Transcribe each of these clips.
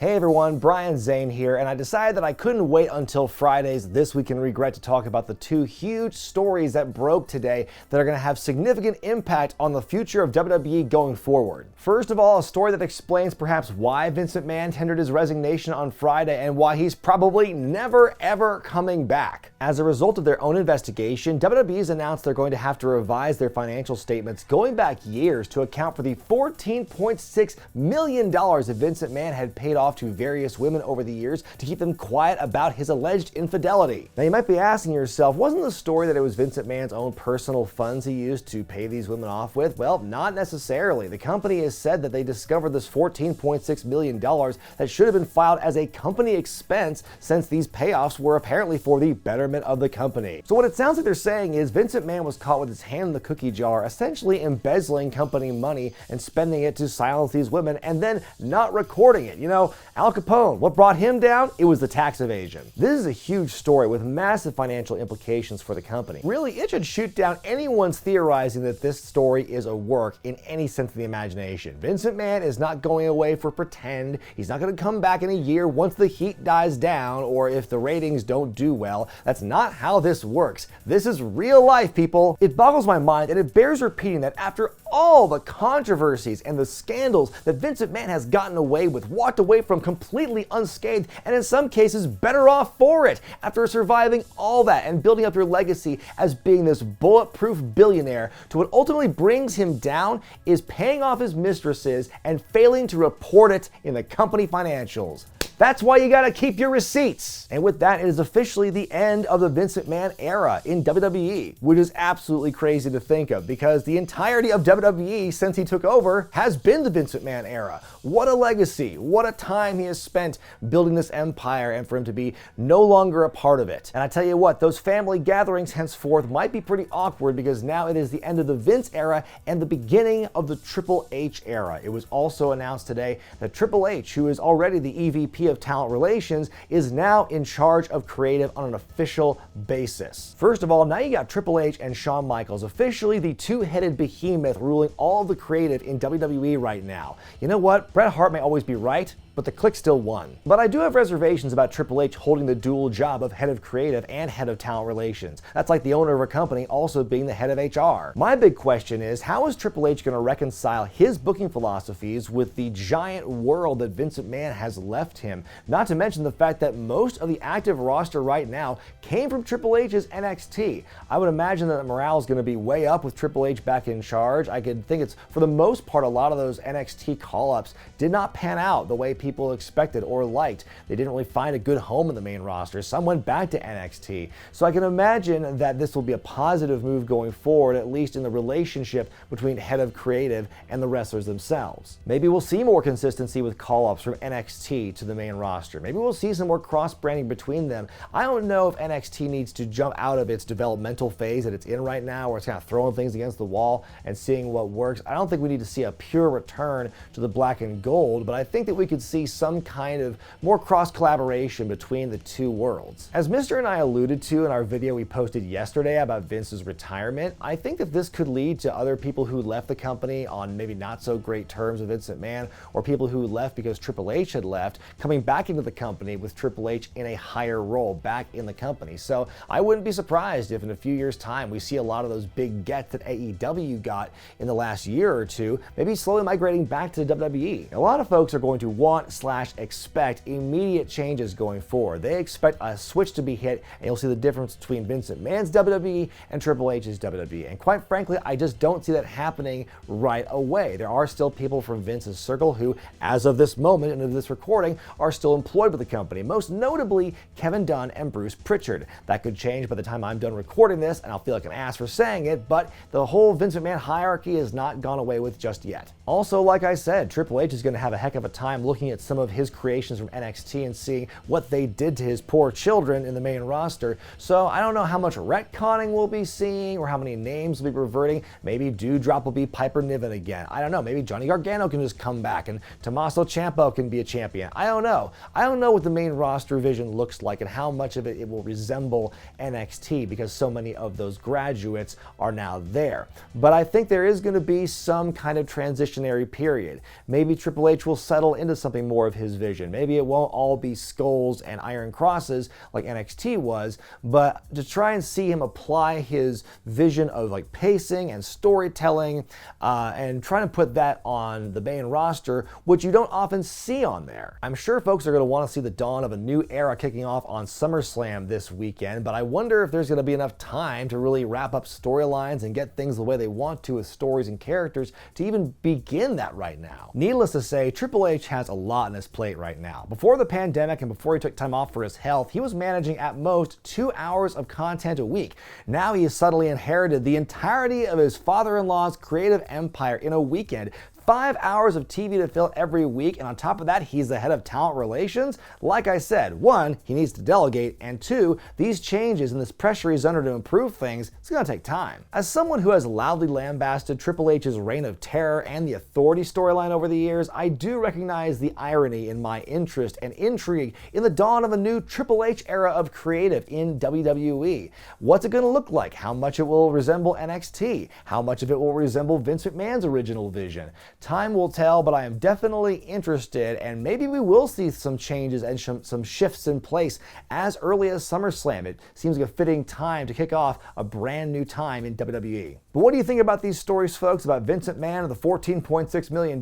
Hey everyone, Brian Zane here, and I decided that I couldn't wait until Friday's This Week in Regret to talk about the two huge stories that broke today that are going to have significant impact on the future of WWE going forward. First of all, a story that explains perhaps why Vince McMahon tendered his resignation on Friday and why he's probably never ever coming back. As a result of their own investigation, WWE's announced they're going to have to revise their financial statements going back years to account for the $14.6 million that Vince McMahon had paid off to various women over the years to keep them quiet about his alleged infidelity. Now you might be asking yourself, wasn't the story that it was Vince McMahon's own personal funds he used to pay these women off with? Well, not necessarily. The company has said that they discovered this $14.6 million that should have been filed as a company expense since these payoffs were apparently for the betterment of the company. So what it sounds like they're saying is Vince McMahon was caught with his hand in the cookie jar, essentially embezzling company money and spending it to silence these women and then not recording it. You know, Al Capone, what brought him down? It was the tax evasion. This is a huge story with massive financial implications for the company. Really, it should shoot down anyone's theorizing that this story is a work in any sense of the imagination. Vince McMahon is not going away for pretend. He's not going to come back in a year once the heat dies down or if the ratings don't do well. That's not how this works. This is real life, people. It boggles my mind and it bears repeating that after all the controversies and the scandals that Vince McMahon has gotten away with, walked away from completely unscathed, and in some cases better off for it, after surviving all that and building up your legacy as being this bulletproof billionaire, to what ultimately brings him down is paying off his mistresses and failing to report it in the company financials. That's why you gotta keep your receipts. And with that, it is officially the end of the Vince McMahon era in WWE, which is absolutely crazy to think of because the entirety of WWE since he took over has been the Vince McMahon era. What a legacy, what a time he has spent building this empire and for him to be no longer a part of it. And I tell you what, those family gatherings henceforth might be pretty awkward because now it is the end of the Vince era and the beginning of the Triple H era. It was also announced today that Triple H, who is already the EVP of Talent Relations, is now in charge of creative on an official basis. First of all, now you got Triple H and Shawn Michaels, officially the two-headed behemoth ruling all the creative in WWE right now. You know what? Bret Hart may always be right, but the click still won. But I do have reservations about Triple H holding the dual job of head of creative and head of talent relations. That's like the owner of a company also being the head of HR. My big question is, how is Triple H going to reconcile his booking philosophies with the giant world that Vince McMahon has left him? Not to mention the fact that most of the active roster right now came from Triple H's NXT. I would imagine that the morale is going to be way up with Triple H back in charge. I could think it's, for the most part, a lot of those NXT call-ups did not pan out the way people expected or liked. They didn't really find a good home in the main roster. Some went back to NXT. So I can imagine that this will be a positive move going forward, at least in the relationship between head of creative and the wrestlers themselves. Maybe we'll see more consistency with call-ups from NXT to the main roster. Maybe we'll see some more cross-branding between them. I don't know if NXT needs to jump out of its developmental phase that it's in right now, where it's kind of throwing things against the wall and seeing what works. I don't think we need to see a pure return to the black and gold, but I think that we could see some kind of more cross-collaboration between the two worlds. As Mr. and I alluded to in our video we posted yesterday about Vince's retirement, I think that this could lead to other people who left the company on maybe not so great terms with Vince McMahon, or people who left because Triple H had left, coming back into the company with Triple H in a higher role back in the company. So I wouldn't be surprised if in a few years' time we see a lot of those big gets that AEW got in the last year or two, maybe slowly migrating back to WWE. A lot of folks are going to want/expect immediate changes going forward. They expect a switch to be hit and you'll see the difference between Vince McMahon's WWE and Triple H's WWE. And quite frankly, I just don't see that happening right away. There are still people from Vince's circle who, as of this moment and of this recording, are still employed with the company, most notably Kevin Dunn and Bruce Pritchard. That could change by the time I'm done recording this and I'll feel like an ass for saying it, but the whole Vince McMahon hierarchy has not gone away with just yet. Also, like I said, Triple H is going to have a heck of a time looking at some of his creations from NXT and seeing what they did to his poor children in the main roster. So I don't know how much retconning we'll be seeing or how many names will be reverting. Maybe Doudrop will be Piper Niven again. I don't know. Maybe Johnny Gargano can just come back and Tommaso Ciampa can be a champion. I don't know. I don't know what the main roster vision looks like and how much of it will resemble NXT because so many of those graduates are now there. But I think there is going to be some kind of transitionary period. Maybe Triple H will settle into something something more of his vision. Maybe it won't all be skulls and iron crosses like NXT was, but to try and see him apply his vision of like pacing and storytelling and trying to put that on the main roster, which you don't often see on there. I'm sure folks are going to want to see the dawn of a new era kicking off on SummerSlam this weekend, but I wonder if there's going to be enough time to really wrap up storylines and get things the way they want to with stories and characters to even begin that right now. Needless to say, Triple H has a lot on his plate right now. Before the pandemic and before he took time off for his health, he was managing at most 2 hours of content a week. Now he has suddenly inherited the entirety of his father-in-law's creative empire in a weekend. 5 hours of TV to fill every week, and on top of that, he's the head of talent relations. Like I said, 1, he needs to delegate, and 2, these changes and this pressure he's under to improve things, it's gonna take time. As someone who has loudly lambasted Triple H's reign of terror and the authority storyline over the years, I do recognize the irony in my interest and intrigue in the dawn of a new Triple H era of creative in WWE. What's it gonna look like? How much it will resemble NXT? How much of it will resemble Vince McMahon's original vision? Time will tell, but I am definitely interested, and maybe we will see some changes and some shifts in place as early as SummerSlam. It seems like a fitting time to kick off a brand new time in WWE. But what do you think about these stories, folks? About Vince McMahon and the $14.6 million,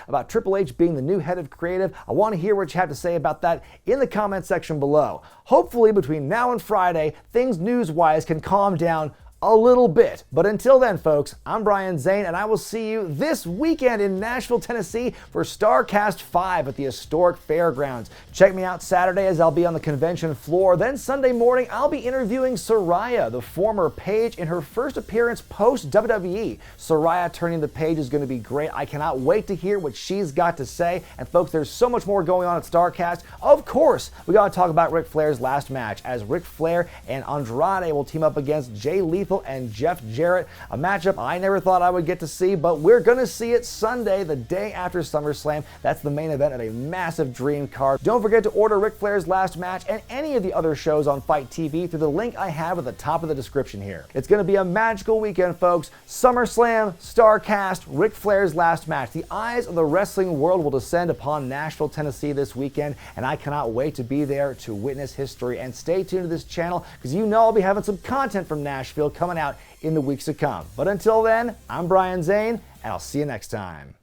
about Triple H being the new head of creative? I want to hear what you have to say about that in the comment section below. Hopefully, between now and Friday, things news-wise can calm down a little bit. But until then, folks, I'm Brian Zane, and I will see you this weekend in Nashville, Tennessee for Starrcast 5 at the historic fairgrounds. Check me out Saturday as I'll be on the convention floor. Then Sunday morning, I'll be interviewing Saraya, the former Paige, in her first appearance post-WWE. Saraya turning the page is going to be great. I cannot wait to hear what she's got to say. And folks, there's so much more going on at Starrcast. Of course, we got to talk about Ric Flair's last match, as Ric Flair and Andrade will team up against Jay Lethal and Jeff Jarrett, a matchup I never thought I would get to see, but we're going to see it Sunday, the day after SummerSlam. That's the main event of a massive dream card. Don't forget to order Ric Flair's last match and any of the other shows on Fight TV through the link I have at the top of the description here. It's going to be a magical weekend, folks. SummerSlam, Starrcast, Ric Flair's last match. The eyes of the wrestling world will descend upon Nashville, Tennessee this weekend, and I cannot wait to be there to witness history. And stay tuned to this channel, because you know I'll be having some content from Nashville coming out in the weeks to come. But until then, I'm Brian Zane, and I'll see you next time.